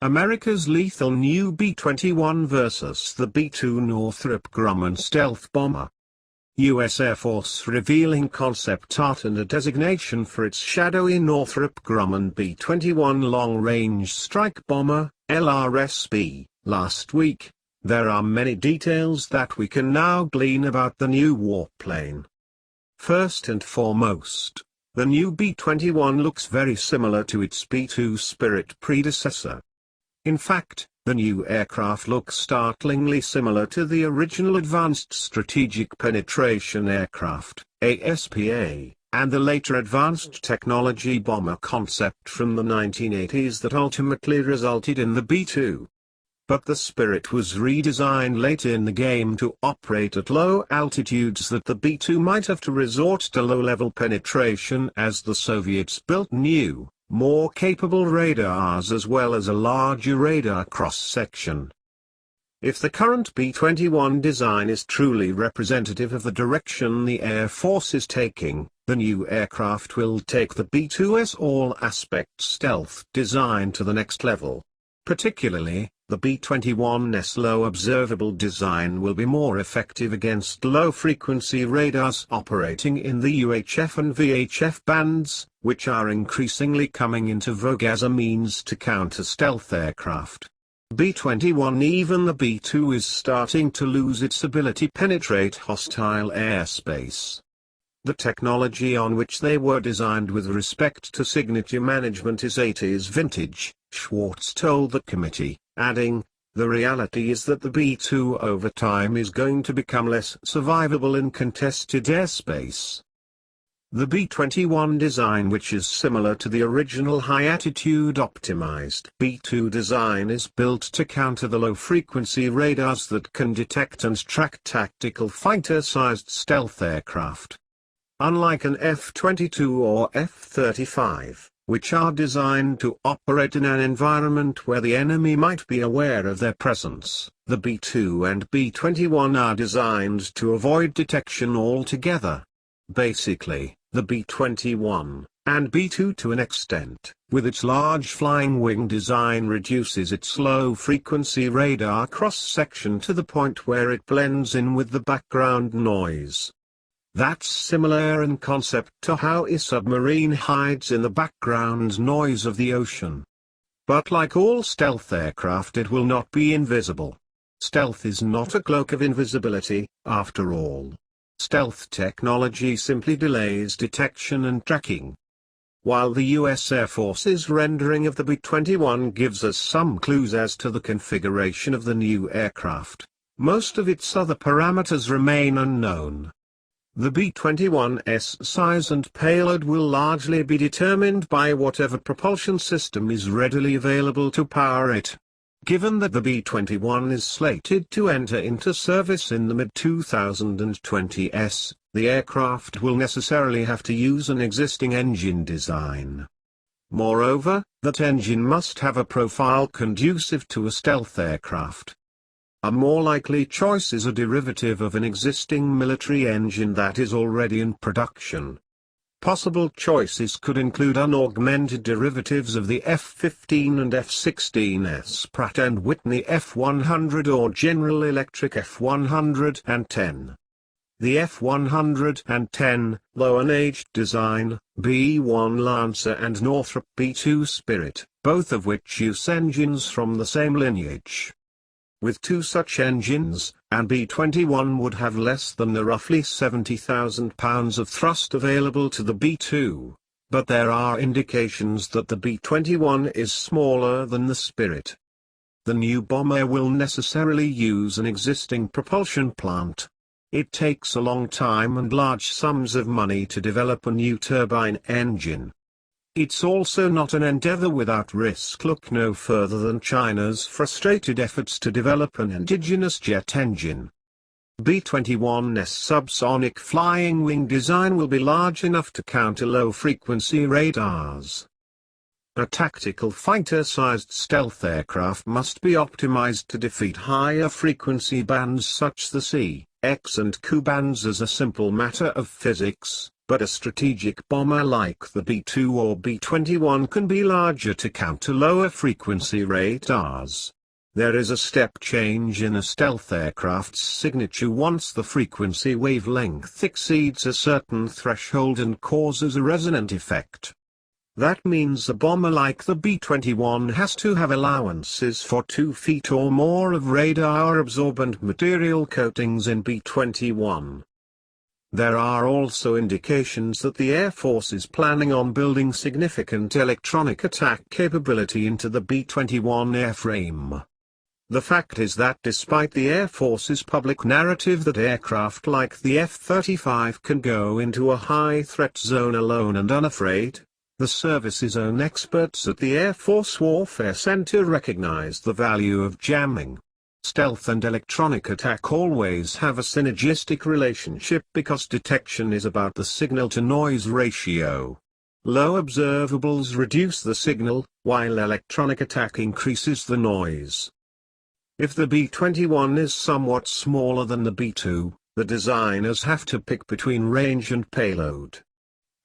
America's lethal new B-21 versus the B-2 Northrop Grumman stealth bomber. U.S. Air Force revealing concept art and a designation for its shadowy Northrop Grumman B-21 long-range strike bomber, LRSB, last week. There are many details that we can now glean about the new warplane. First and foremost, the new B-21 looks very similar to its B-2 Spirit predecessor. In fact, the new aircraft looks startlingly similar to the original Advanced Strategic Penetration Aircraft, ASPA, and the later Advanced Technology Bomber concept from the 1980s that ultimately resulted in the B-2. But the Spirit was redesigned late in the game to operate at low altitudes that the B-2 might have to resort to low-level penetration as the Soviets built new, more capable radars as well as a larger radar cross-section. If the current B-21 design is truly representative of the direction the Air Force is taking, the new aircraft will take the B-2's all-aspect stealth design to the next level. Particularly, the B-21's low observable design will be more effective against low-frequency radars operating in the UHF and VHF bands, which are increasingly coming into vogue as a means to counter stealth aircraft. B-21 Even the B-2 is starting to lose its ability to penetrate hostile airspace. The technology on which they were designed with respect to signature management is 80s vintage, Schwartz told the committee, adding, "The reality is that the B-2 over time is going to become less survivable in contested airspace." The B-21 design, which is similar to the original high-attitude optimized B-2 design, is built to counter the low-frequency radars that can detect and track tactical fighter-sized stealth aircraft. Unlike an F-22 or F-35, which are designed to operate in an environment where the enemy might be aware of their presence, the B-2 and B-21 are designed to avoid detection altogether. Basically, the B-21, and B-2 to an extent, with its large flying wing design, reduces its low-frequency radar cross-section to the point where it blends in with the background noise. That's similar in concept to how a submarine hides in the background noise of the ocean. But like all stealth aircraft, it will not be invisible. Stealth is not a cloak of invisibility, after all. Stealth technology simply delays detection and tracking. While the U.S. Air Force's rendering of the B-21 gives us some clues as to the configuration of the new aircraft, most of its other parameters remain unknown. The B-21's size and payload will largely be determined by whatever propulsion system is readily available to power it. Given that the B-21 is slated to enter into service in the mid-2020s, the aircraft will necessarily have to use an existing engine design. Moreover, that engine must have a profile conducive to a stealth aircraft. A more likely choice is a derivative of an existing military engine that is already in production. Possible choices could include unaugmented derivatives of the F-15 and F-16's Pratt & Whitney F-100 or General Electric F-110. The F-110, low-and-aged design, B-1 Lancer and Northrop B-2 Spirit, both of which use engines from the same lineage. With two such engines, an B-21 would have less than the roughly 70,000 pounds of thrust available to the B-2, but there are indications that the B-21 is smaller than the Spirit. The new bomber will necessarily use an existing propulsion plant. It takes a long time and large sums of money to develop a new turbine engine. It's also not an endeavor without risk. Look no further than China's frustrated efforts to develop an indigenous jet engine. B-21's subsonic flying wing design will be large enough to counter low-frequency radars. A tactical fighter-sized stealth aircraft must be optimized to defeat higher frequency bands such as the C, X and Q bands as a simple matter of physics, but a strategic bomber like the B-2 or B-21 can be larger to counter lower frequency radars. There is a step change in a stealth aircraft's signature once the frequency wavelength exceeds a certain threshold and causes a resonant effect. That means a bomber like the B-21 has to have allowances for 2 feet or more of radar-absorbent material coatings in B-21. There are also indications that the Air Force is planning on building significant electronic attack capability into the B-21 airframe. The fact is that despite the Air Force's public narrative that aircraft like the F-35 can go into a high-threat zone alone and unafraid, the service's own experts at the Air Force Warfare Center recognize the value of jamming. Stealth and electronic attack always have a synergistic relationship because detection is about the signal-to-noise ratio. Low observables reduce the signal, while electronic attack increases the noise. If the B-21 is somewhat smaller than the B-2, the designers have to pick between range and payload.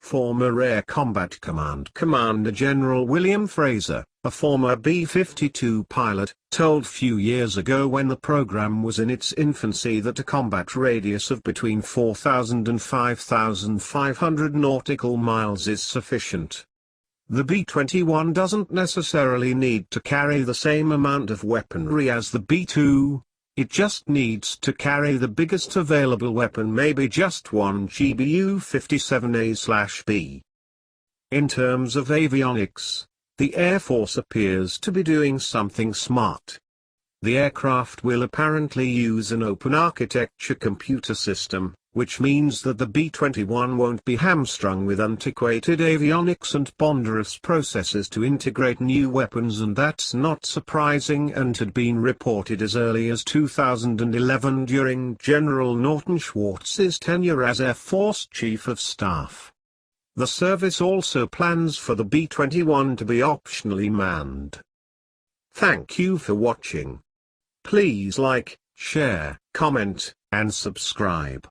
Former Air Combat Command Commander General William Fraser, a former B-52 pilot, told few years ago when the program was in its infancy that a combat radius of between 4,000 and 5,500 nautical miles is sufficient. The B-21 doesn't necessarily need to carry the same amount of weaponry as the B-2, it just needs to carry the biggest available weapon, maybe just one GBU-57A/B. In terms of avionics, the Air Force appears to be doing something smart. The aircraft will apparently use an open architecture computer system, which means that the B-21 won't be hamstrung with antiquated avionics and ponderous processes to integrate new weapons, and that's not surprising and had been reported as early as 2011 during General Norton Schwartz's tenure as Air Force Chief of Staff. The service also plans for the B-21 to be optionally manned. Thank you for watching. Please like, share, comment, and subscribe.